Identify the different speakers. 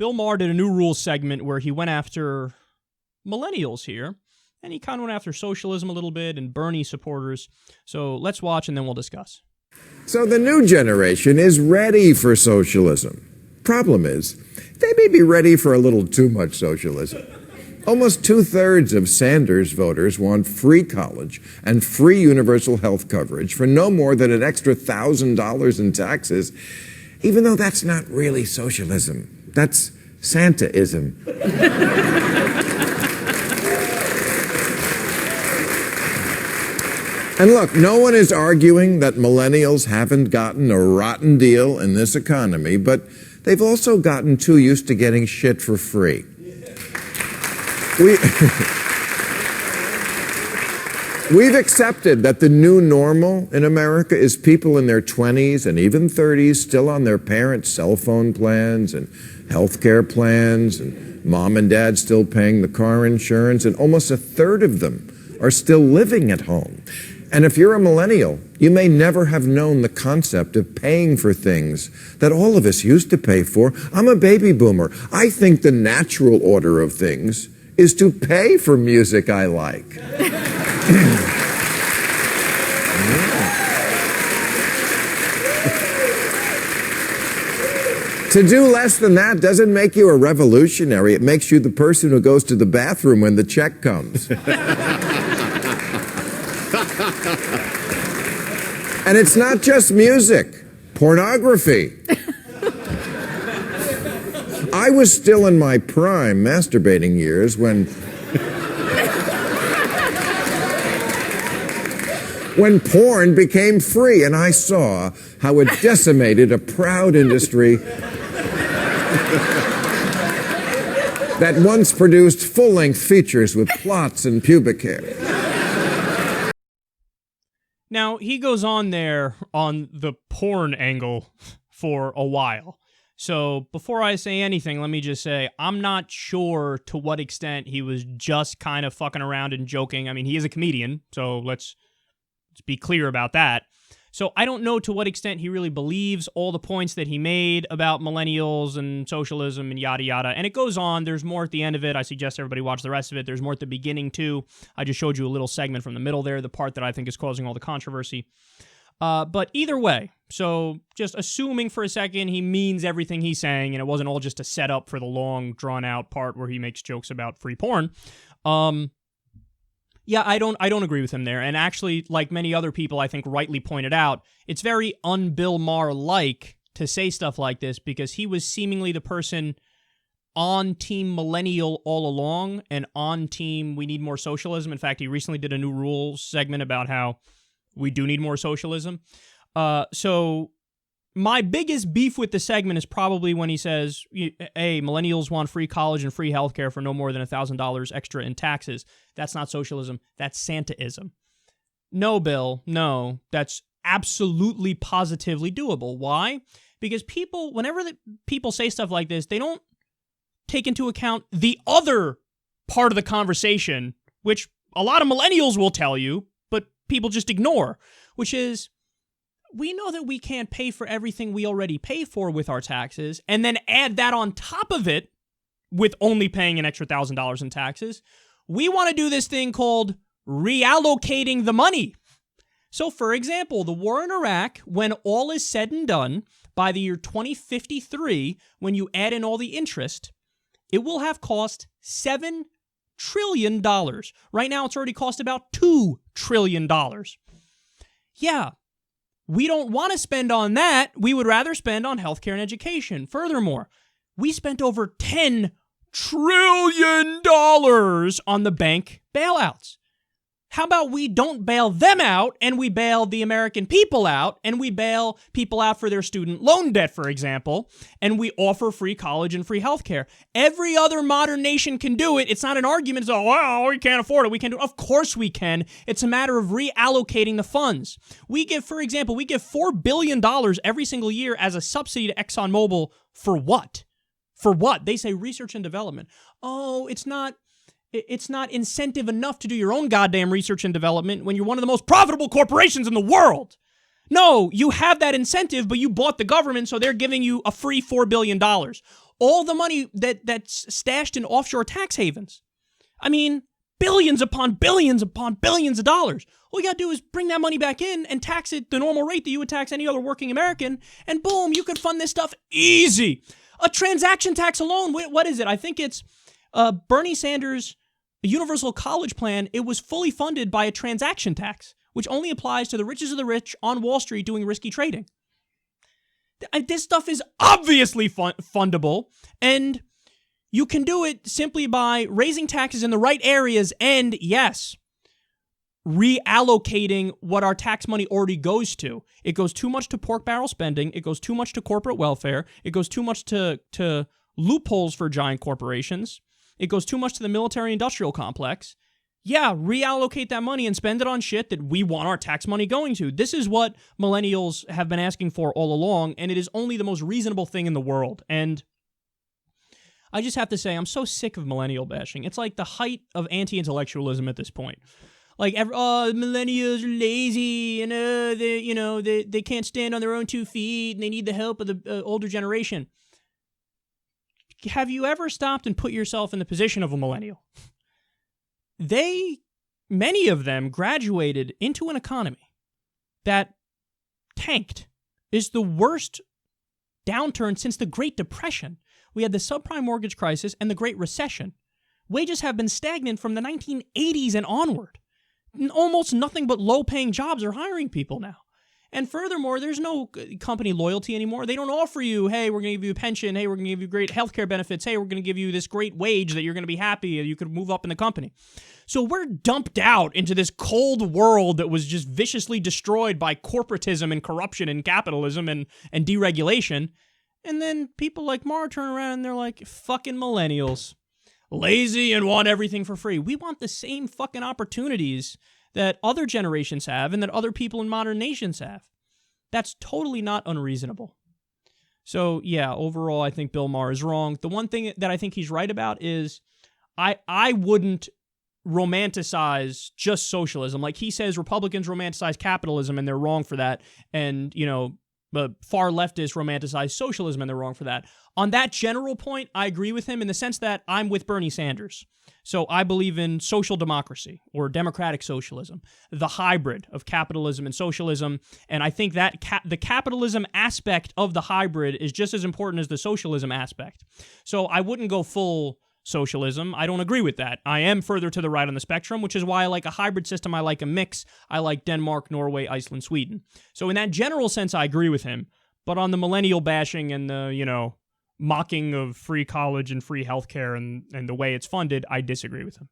Speaker 1: Bill Maher did a New Rules segment where he went after millennials here, and he kind of went after socialism a little bit and Bernie supporters. So let's watch and then we'll discuss.
Speaker 2: So the new generation is ready for socialism. Problem is, they may be ready for a little too much socialism. Almost 2/3 of Sanders voters want free college and free universal health coverage for no more than an extra $1,000 in taxes, even though that's not really socialism. That's Santa-ism. And look, no one is arguing that millennials haven't gotten a rotten deal in this economy, but they've also gotten too used to getting shit for free. We've accepted that the new normal in America is people in their 20s and even 30s still on their parents' cell phone plans and health care plans, and mom and dad still paying the car insurance, and almost 1/3 of them are still living at home. And if you're a millennial, you may never have known the concept of paying for things that all of us used to pay for. I'm a baby boomer. I think the natural order of things is to pay for music I like. To do less than that doesn't make you a revolutionary. It makes you the person who goes to the bathroom when the check comes. And it's not just music, pornography. I was still in my prime masturbating years when porn became free, and I saw how it decimated a proud industry that once produced full-length features with plots and pubic hair.
Speaker 1: Now, he goes on there on the porn angle for a while. So before I say anything, let me just say, I'm not sure to what extent he was just kind of fucking around and joking. I mean, he is a comedian, so let's be clear about that. So I don't know to what extent he really believes all the points that he made about millennials and socialism and yada yada. And it goes on. There's more at the end of it. I suggest everybody watch the rest of it. There's more at the beginning too. I just showed you a little segment from the middle there, the part that I think is causing all the controversy. But either way, so just assuming for a second he means everything he's saying and it wasn't all just a setup for the long, drawn-out part where he makes jokes about free porn. Yeah, I don't agree with him there. And actually, like many other people I think rightly pointed out, it's very un-Bill Maher-like to say stuff like this because he was seemingly the person on Team Millennial all along and on Team We Need More Socialism. In fact, he recently did a New Rules segment about how we do need more socialism. So my biggest beef with the segment is probably when he says, hey, millennials want free college and free healthcare for no more than $1,000 extra in taxes. That's not socialism. That's Santa-ism. No, Bill, no. That's absolutely positively doable. Why? Because whenever people say stuff like this, they don't take into account the other part of the conversation, which a lot of millennials will tell you, but people just ignore, which is, we know that we can't pay for everything we already pay for with our taxes, and then add that on top of it with only paying an extra $1,000 in taxes. We want to do this thing called reallocating the money. So, for example, the war in Iraq, when all is said and done, by the year 2053, when you add in all the interest, it will have cost $7 trillion. Right now, it's already cost about $2 trillion. Yeah. We don't want to spend on that. We would rather spend on healthcare and education. Furthermore, we spent over $10 trillion on the bank bailouts. How about we don't bail them out and we bail the American people out and we bail people out for their student loan debt, for example, and we offer free college and free healthcare. Every other modern nation can do it. It's not an argument. It's well, we can't afford it. We can't do it. Of course we can. It's a matter of reallocating the funds. We give $4 billion every single year as a subsidy to ExxonMobil for what? For what? They say research and development. Oh, it's not incentive enough to do your own goddamn research and development when you're one of the most profitable corporations in the world. No, you have that incentive, but you bought the government, so they're giving you a free $4 billion. all the money that's stashed in offshore tax havens. I mean, billions upon billions upon billions of dollars. All you got to do is bring that money back in and tax it the normal rate that you would tax any other working American, and boom, you could fund this stuff easy. A transaction tax alone, what is it? I think it's Bernie Sanders' universal college plan. It was fully funded by a transaction tax, which only applies to the richest of the rich on Wall Street doing risky trading. This stuff is obviously fundable, and you can do it simply by raising taxes in the right areas and, yes, reallocating what our tax money already goes to. It goes too much to pork barrel spending. It goes too much to corporate welfare. It goes too much to loopholes for giant corporations. It goes too much to the military-industrial complex. Yeah, reallocate that money and spend it on shit that we want our tax money going to. This is what millennials have been asking for all along, and it is only the most reasonable thing in the world. And I just have to say, I'm so sick of millennial bashing. It's like the height of anti-intellectualism at this point. Like, millennials are lazy, and they can't stand on their own 2 feet, and they need the help of the older generation. Have you ever stopped and put yourself in the position of a millennial? Many of them graduated into an economy that tanked. Is the worst downturn since the Great Depression. We had the subprime mortgage crisis and the Great Recession. Wages have been stagnant from the 1980s and onward. Almost nothing but low-paying jobs are hiring people now. And furthermore, there's no company loyalty anymore. They don't offer you, hey, we're going to give you a pension. Hey, we're going to give you great healthcare benefits. Hey, we're going to give you this great wage that you're going to be happy. You could move up in the company. So we're dumped out into this cold world that was just viciously destroyed by corporatism and corruption and capitalism and deregulation. And then people like Maher turn around and they're like, fucking millennials. Lazy and want everything for free. We want the same fucking opportunities that other generations have and that other people in modern nations have. That's totally not unreasonable. So, yeah, overall, I think Bill Maher is wrong. The one thing that I think he's right about is I wouldn't romanticize just socialism. Like he says Republicans romanticize capitalism and they're wrong for that. And, far leftists romanticize socialism and they're wrong for that. On that general point, I agree with him in the sense that I'm with Bernie Sanders. So I believe in social democracy or democratic socialism, the hybrid of capitalism and socialism. And I think that the capitalism aspect of the hybrid is just as important as the socialism aspect. So I wouldn't go full socialism. I don't agree with that. I am further to the right on the spectrum, which is why I like a hybrid system. I like a mix. I like Denmark, Norway, Iceland, Sweden. So in that general sense, I agree with him. But on the millennial bashing and the, mocking of free college and free healthcare and the way it's funded, I disagree with him.